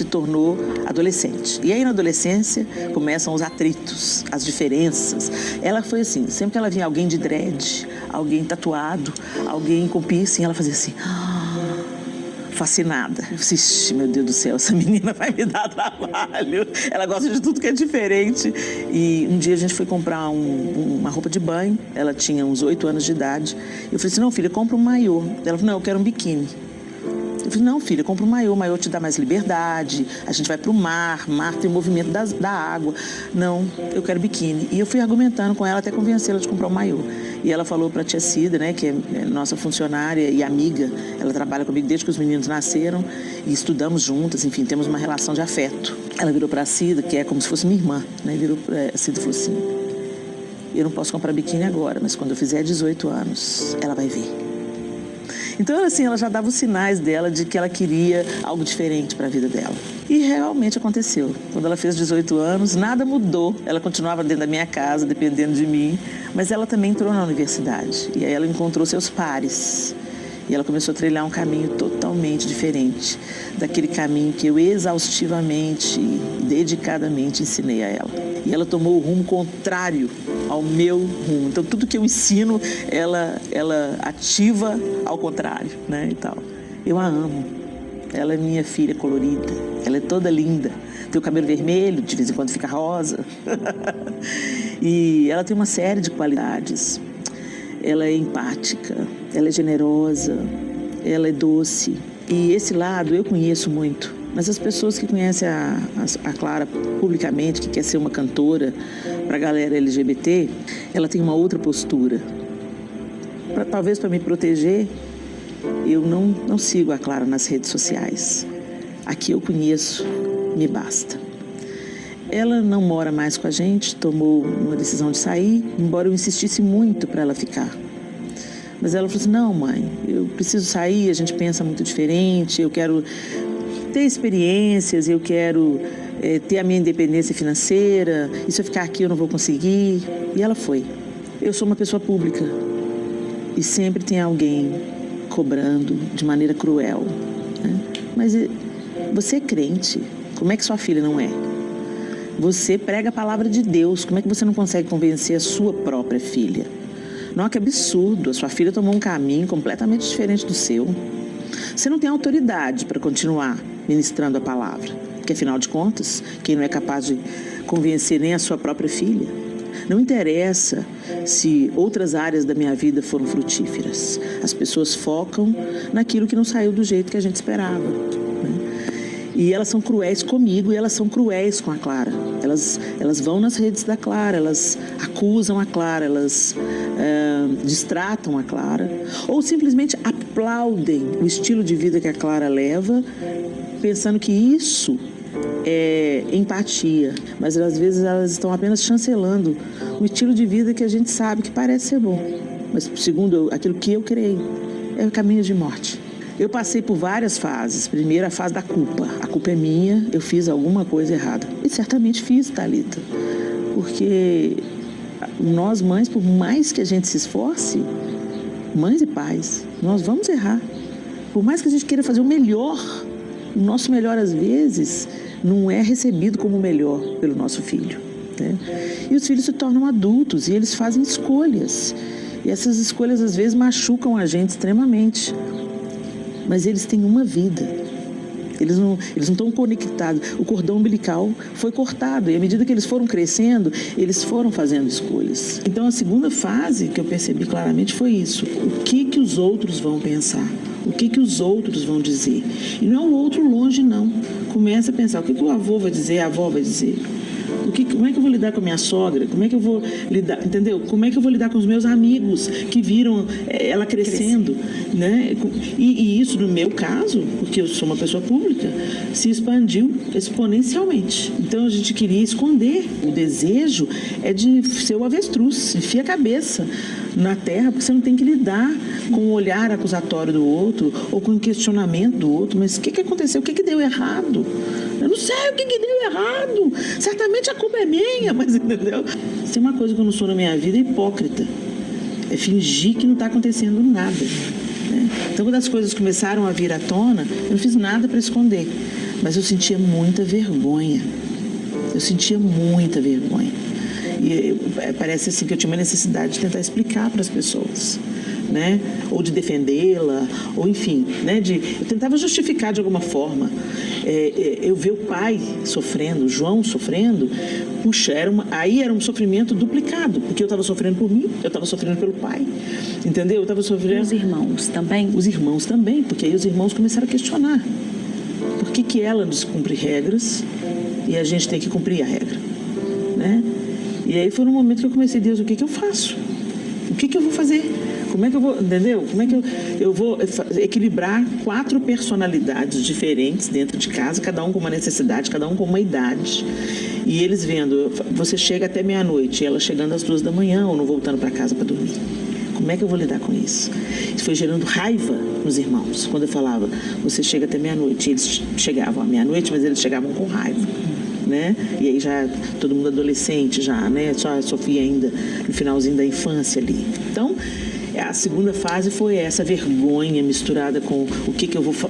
se tornou adolescente. E aí na adolescência começam os atritos, as diferenças. Ela foi assim, sempre que ela via alguém de dread, alguém tatuado, alguém com piercing, ela fazia assim... fascinada. Eu disse, meu Deus do céu, essa menina vai me dar trabalho. Ela gosta de tudo que é diferente. E um dia a gente foi comprar uma roupa de banho. Ela tinha uns 8 anos de idade. Eu falei assim, não, filha, compra um maiô. Ela falou, não, eu quero um biquíni. Eu falei, não, filha, compra um maiô. O maiô te dá mais liberdade. A gente vai pro mar. Mar tem o movimento da água. Não, eu quero biquíni. E eu fui argumentando com ela até convencê-la de comprar um maiô. E ela falou para a tia Cida, né, que é nossa funcionária e amiga. Ela trabalha comigo desde que os meninos nasceram e estudamos juntas, enfim, temos uma relação de afeto. Ela virou para a Cida, que é como se fosse minha irmã, né, a Cida falou assim, eu não posso comprar biquíni agora, mas quando eu fizer 18 anos, ela vai ver. Então, assim, ela já dava os sinais dela de que ela queria algo diferente para a vida dela. E realmente aconteceu. Quando ela fez 18 anos, nada mudou. Ela continuava dentro da minha casa, dependendo de mim, mas ela também entrou na universidade. E aí ela encontrou seus pares. E ela começou a trilhar um caminho totalmente diferente daquele caminho que eu exaustivamente e dedicadamente ensinei a ela. E ela tomou o rumo contrário ao meu rumo. Então, tudo que eu ensino, ela ativa ao contrário, né, e tal. Eu a amo. Ela é minha filha colorida. Ela é toda linda. Tem o cabelo vermelho, de vez em quando fica rosa. E ela tem uma série de qualidades. Ela é empática, ela é generosa, ela é doce. E esse lado eu conheço muito. Mas as pessoas que conhecem a Clara publicamente, que quer ser uma cantora para a galera LGBT, ela tem uma outra postura. Talvez para me proteger, eu não sigo a Clara nas redes sociais. A que eu conheço, me basta. Ela não mora mais com a gente, tomou uma decisão de sair, embora eu insistisse muito para ela ficar. Mas ela falou assim, não, mãe, eu preciso sair, a gente pensa muito diferente, eu quero ter experiências, eu quero ter a minha independência financeira, e se eu ficar aqui eu não vou conseguir. E ela foi. Eu sou uma pessoa pública e sempre tem alguém cobrando de maneira cruel, né? Mas você é crente, como é que sua filha não é? Você prega a palavra de Deus, como é que você não consegue convencer a sua própria filha? Não, que absurdo, a sua filha tomou um caminho completamente diferente do seu. Você não tem autoridade para continuar ministrando a palavra, porque afinal de contas, quem não é capaz de convencer nem a sua própria filha? Não interessa se outras áreas da minha vida foram frutíferas. As pessoas focam naquilo que não saiu do jeito que a gente esperava, né? E elas são cruéis comigo e elas são cruéis com a Clara. Elas vão nas redes da Clara, elas acusam a Clara, elas distratam a Clara. Ou simplesmente aplaudem o estilo de vida que a Clara leva, pensando que isso é empatia. Mas às vezes elas estão apenas chancelando o estilo de vida que a gente sabe que parece ser bom. Mas segundo aquilo que eu criei, é o caminho de morte. Eu passei por várias fases. Primeiro, a fase da culpa. A culpa é minha, eu fiz alguma coisa errada. E certamente fiz, Thalita. Porque nós mães, por mais que a gente se esforce, mães e pais, nós vamos errar. Por mais que a gente queira fazer o melhor, o nosso melhor às vezes não é recebido como o melhor pelo nosso filho, né? E os filhos se tornam adultos e eles fazem escolhas. E essas escolhas às vezes machucam a gente extremamente. Mas eles têm uma vida, eles não estão conectados, o cordão umbilical foi cortado e à medida que eles foram crescendo, eles foram fazendo escolhas. Então a segunda fase que eu percebi claramente foi isso, o que os outros vão pensar, o que os outros vão dizer. E não é o outro longe não, começa a pensar o que o avô vai dizer, a avó vai dizer. Como é que eu vou lidar com a minha sogra? Como é que eu vou lidar, entendeu? Como é que eu vou lidar com os meus amigos que viram ela crescendo, né? E isso, no meu caso, porque eu sou uma pessoa pública, se expandiu exponencialmente. Então, a gente queria esconder. O desejo é de ser o avestruz, enfia a cabeça na terra, porque você não tem que lidar com o olhar acusatório do outro ou com o questionamento do outro. Mas o que aconteceu? O que deu errado? Eu não sei o que deu errado. Certamente a culpa é minha, mas entendeu? Se tem uma coisa que eu não sou na minha vida, é hipócrita. É fingir que não está acontecendo nada, né? Então, quando as coisas começaram a vir à tona, eu não fiz nada para esconder. mas eu sentia muita vergonha. Eu sentia muita vergonha. E parece assim que eu tinha uma necessidade de tentar explicar para as pessoas, né? Ou de defendê-la, ou enfim, né? Eu tentava justificar de alguma forma. Eu ver o pai sofrendo, o João sofrendo, puxa, aí era um sofrimento duplicado, porque eu estava sofrendo por mim, eu estava sofrendo pelo pai, entendeu? Eu estava sofrendo... Os irmãos também? Os irmãos também, porque aí os irmãos começaram a questionar. Por que ela descumpre regras e a gente tem que cumprir a regra, né? E aí foi no momento que eu comecei, Deus, o que eu faço? O que eu vou fazer? Como é que eu vou, entendeu? Como é que eu vou equilibrar 4 personalidades diferentes dentro de casa, cada um com uma necessidade, cada um com uma idade. E eles vendo, você chega até meia-noite, ela chegando às 2 da manhã ou não voltando para casa para dormir. Como é que eu vou lidar com isso? Isso foi gerando raiva nos irmãos. Quando eu falava, você chega até meia-noite, eles chegavam à meia-noite, mas eles chegavam com raiva. Né? E aí já todo mundo adolescente já, né? Só a Sofia ainda no finalzinho da infância ali. Então, a segunda fase foi essa vergonha misturada com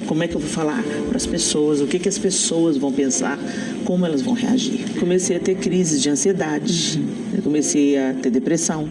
como é que eu vou falar para as pessoas, o que as pessoas vão pensar, como elas vão reagir. Comecei a ter crises de ansiedade, comecei a ter depressão,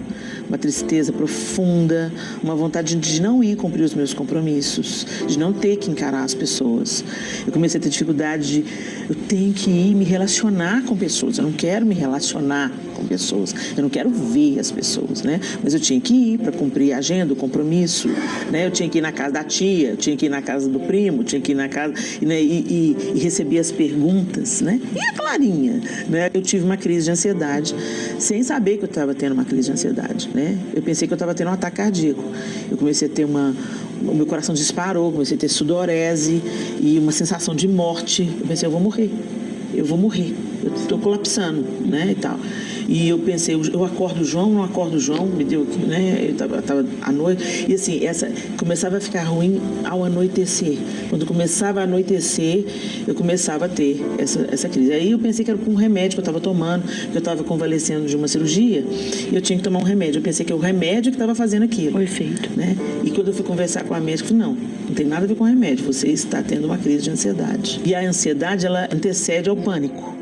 uma tristeza profunda, uma vontade de não ir cumprir os meus compromissos, de não ter que encarar as pessoas. Eu comecei a ter dificuldade eu tenho que ir me relacionar com pessoas, eu não quero me relacionar com pessoas, eu não quero ver as pessoas, né? Mas eu tinha que ir para cumprir a agenda, o compromisso, né? Eu tinha que ir na casa da tia, eu tinha que ir na casa do primo, tinha que ir na casa e receber as perguntas, né? E a Clarinha, né? Eu tive uma crise de ansiedade, sem saber que eu estava tendo uma crise de ansiedade, né? Eu pensei que eu estava tendo um ataque cardíaco. Eu comecei a ter o meu coração disparou, comecei a ter sudorese e uma sensação de morte. Eu pensei, eu vou morrer, eu estou colapsando, né, e tal. E eu pensei, eu acordo o João, não acordo o João, me deu, né, eu estava à noite, e assim, começava a ficar ruim ao anoitecer. Quando começava a anoitecer, eu começava a ter essa crise. Aí eu pensei que era com um remédio que eu estava tomando, que eu estava convalescendo de uma cirurgia, e eu tinha que tomar um remédio. Eu pensei que é o remédio que estava fazendo aquilo. O efeito. Né? E quando eu fui conversar com a médica, eu falei, não tem nada a ver com remédio, você está tendo uma crise de ansiedade. E a ansiedade, ela antecede ao pânico.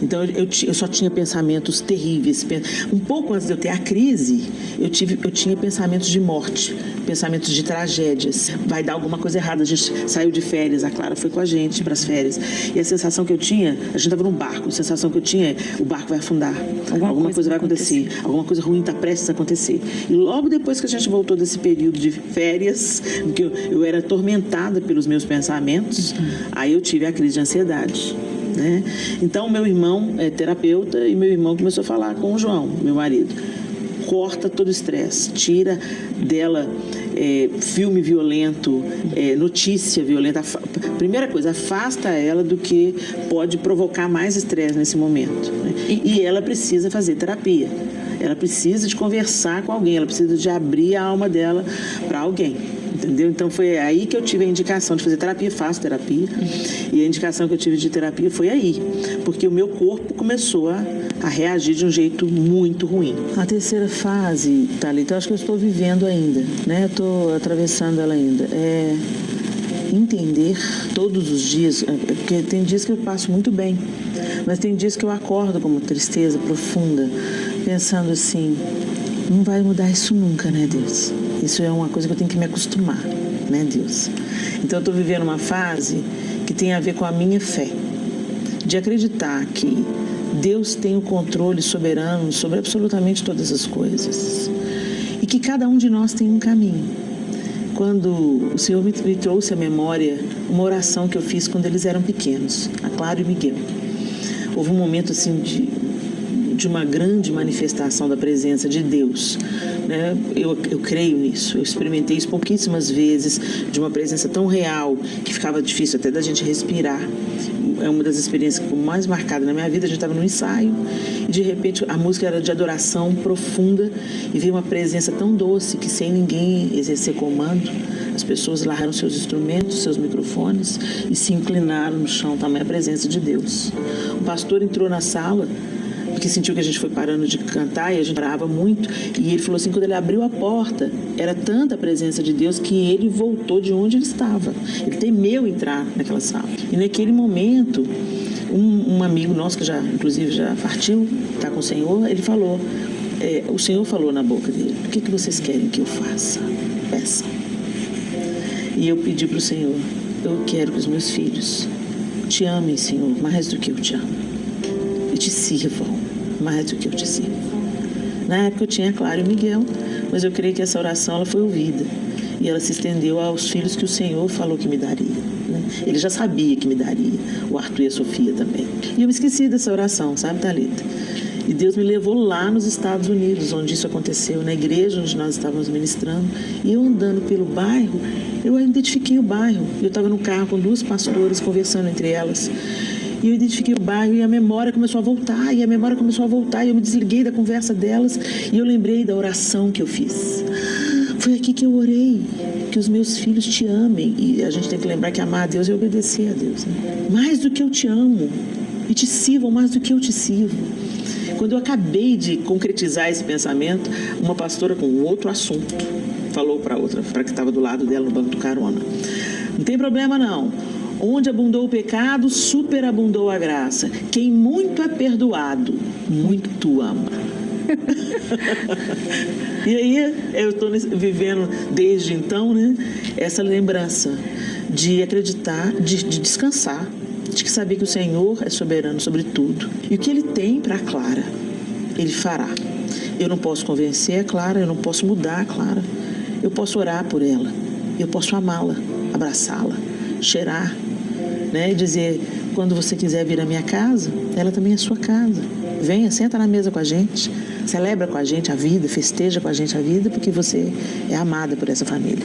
Então, eu só tinha pensamentos terríveis. Um pouco antes de eu ter a crise, eu tinha pensamentos de morte, pensamentos de tragédias. Vai dar alguma coisa errada. A gente saiu de férias, a Clara foi com a gente para as férias. E a sensação que eu tinha, a gente estava num barco, a sensação que eu tinha é, o barco vai afundar, alguma coisa vai acontecer, alguma coisa ruim está prestes a acontecer. E logo depois que a gente voltou desse período de férias, que eu era atormentada pelos meus pensamentos, aí eu tive a crise de ansiedade. Né? Então, meu irmão é terapeuta e meu irmão começou a falar com o João, meu marido. Corta todo o estresse, tira dela filme violento, notícia violenta. Primeira coisa, afasta ela do que pode provocar mais estresse nesse momento. Né? E ela precisa fazer terapia. Ela precisa de conversar com alguém, ela precisa de abrir a alma dela para alguém. Entendeu? Então foi aí que eu tive a indicação de fazer terapia, faço terapia. E a indicação que eu tive de terapia foi aí, porque o meu corpo começou a reagir de um jeito muito ruim. A terceira fase, Thalita, eu acho que eu estou vivendo ainda, né? Eu estou atravessando ela ainda. É entender todos os dias, porque tem dias que eu passo muito bem, mas tem dias que eu acordo com uma tristeza profunda, pensando assim, não vai mudar isso nunca, né, Deus? Isso é uma coisa que eu tenho que me acostumar, né, Deus? Então, eu estou vivendo uma fase que tem a ver com a minha fé, de acreditar que Deus tem o controle soberano sobre absolutamente todas as coisas e que cada um de nós tem um caminho. Quando o Senhor me trouxe à memória uma oração que eu fiz quando eles eram pequenos, a Clara e o Miguel, houve um momento assim de uma grande manifestação da presença de Deus. Né? Eu creio nisso, eu experimentei isso pouquíssimas vezes, de uma presença tão real que ficava difícil até da gente respirar. É uma das experiências que ficou mais marcada na minha vida. A gente estava no ensaio e de repente a música era de adoração profunda e veio uma presença tão doce que, sem ninguém exercer comando, as pessoas largaram seus instrumentos, seus microfones e se inclinaram no chão, tamanha presença de Deus. O pastor entrou na sala, porque que sentiu que a gente foi parando de cantar e a gente parava muito. E ele falou assim, quando ele abriu a porta, era tanta a presença de Deus que ele voltou de onde ele estava. Ele temeu entrar naquela sala. E naquele momento, um amigo nosso, que inclusive já partiu, está com o Senhor, ele falou, o Senhor falou na boca dele, o que vocês querem que eu faça? Peçam. E eu pedi para o Senhor, eu quero que os meus filhos te amem, Senhor, mais do que eu te amo. E te sirvam mais do que eu te sirvo. Na época eu tinha Clara e Miguel, mas eu creio que essa oração ela foi ouvida. E ela se estendeu aos filhos que o Senhor falou que me daria. Né? Ele já sabia que me daria, o Arthur e a Sofia também. E eu me esqueci dessa oração, sabe, Thalita? E Deus me levou lá nos Estados Unidos, onde isso aconteceu, na igreja onde nós estávamos ministrando. E eu andando pelo bairro, eu identifiquei o bairro. Eu estava no carro com 2 pastoras conversando entre elas. E eu identifiquei o bairro e a memória começou a voltar. E eu me desliguei da conversa delas e eu lembrei da oração que eu fiz. Foi aqui que eu orei, que os meus filhos te amem. E a gente tem que lembrar que amar a Deus é obedecer a Deus. Né? Mais do que eu te amo. E te sirvam mais do que eu te sirvo. Quando eu acabei de concretizar esse pensamento, uma pastora com outro assunto falou para outra, para que estava do lado dela no banco do carona. Não tem problema não. Onde abundou o pecado, superabundou a graça. Quem muito é perdoado, muito ama. E aí eu estou vivendo desde então, né, essa lembrança de acreditar, de descansar, de saber que o Senhor é soberano sobre tudo. E o que Ele tem para a Clara, Ele fará. Eu não posso convencer a Clara, eu não posso mudar a Clara. Eu posso orar por ela, eu posso amá-la, abraçá-la, cheirar, né? E dizer, quando você quiser vir à minha casa, ela também é sua casa. Venha, senta na mesa com a gente, celebra com a gente a vida, festeja com a gente a vida, porque você é amada por essa família.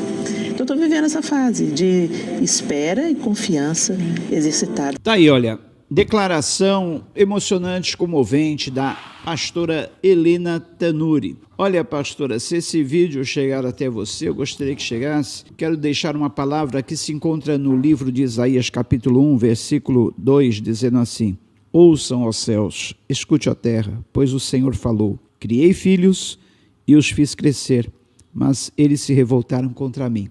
Então, eu estou vivendo essa fase de espera e confiança exercitada. Tá aí, olha, declaração emocionante, comovente da pastora Helena Tanuri. Olha, pastora, se esse vídeo chegar até você, eu gostaria que chegasse, quero deixar uma palavra que se encontra no livro de Isaías, capítulo 1, versículo 2, dizendo assim: ouçam, ó céus, escute a terra, pois o Senhor falou, criei filhos e os fiz crescer, mas eles se revoltaram contra mim.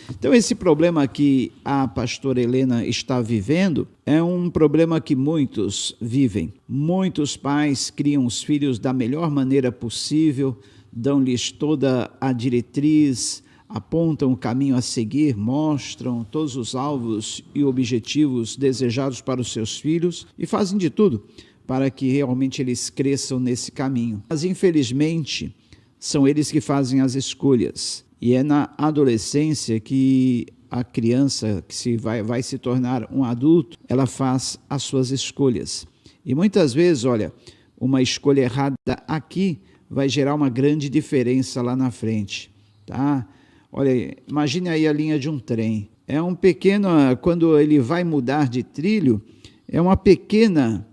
Então, esse problema que a pastora Helena está vivendo é um problema que muitos vivem. Muitos pais criam os filhos da melhor maneira possível, dão-lhes toda a diretriz, apontam o caminho a seguir, mostram todos os alvos e objetivos desejados para os seus filhos e fazem de tudo para que realmente eles cresçam nesse caminho. Mas, infelizmente, são eles que fazem as escolhas. E é na adolescência que a criança que vai se tornar um adulto, ela faz as suas escolhas. E muitas vezes, olha, uma escolha errada aqui vai gerar uma grande diferença lá na frente, tá? Olha, imagine aí a linha de um trem. É um pequeno, quando ele vai mudar de trilho, é uma pequena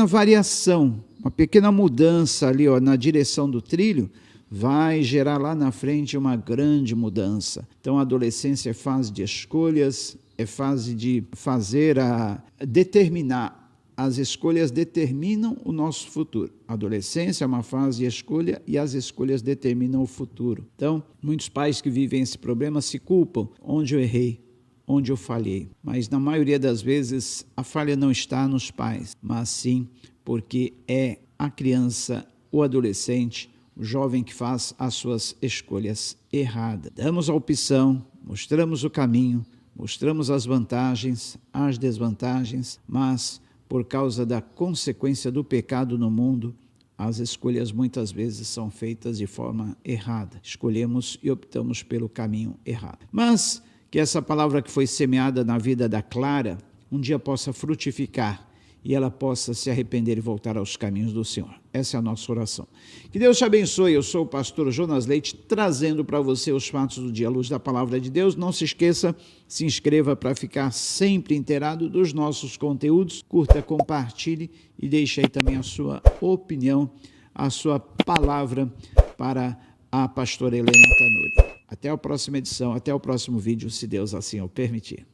variação, uma pequena mudança ali, ó, na direção do trilho, vai gerar lá na frente uma grande mudança. Então, a adolescência é fase de escolhas, é fase de determinar. As escolhas determinam o nosso futuro. A adolescência é uma fase de escolha e as escolhas determinam o futuro. Então, muitos pais que vivem esse problema se culpam. Onde eu errei? Onde eu falhei? Mas, na maioria das vezes, a falha não está nos pais, mas sim porque é a criança, o adolescente, o jovem que faz as suas escolhas erradas. Damos a opção, mostramos o caminho, mostramos as vantagens, as desvantagens, mas por causa da consequência do pecado no mundo, as escolhas muitas vezes são feitas de forma errada. Escolhemos e optamos pelo caminho errado. Mas que essa palavra que foi semeada na vida da Clara, um dia possa frutificar e ela possa se arrepender e voltar aos caminhos do Senhor. Essa é a nossa oração. Que Deus te abençoe. Eu sou o pastor Jonas Leite, trazendo para você os fatos do dia à luz da palavra de Deus. Não se esqueça, se inscreva para ficar sempre inteirado dos nossos conteúdos. Curta, compartilhe e deixe aí também a sua opinião, a sua palavra para a pastora Helena Tanuri. Até a próxima edição, até o próximo vídeo, se Deus assim o permitir.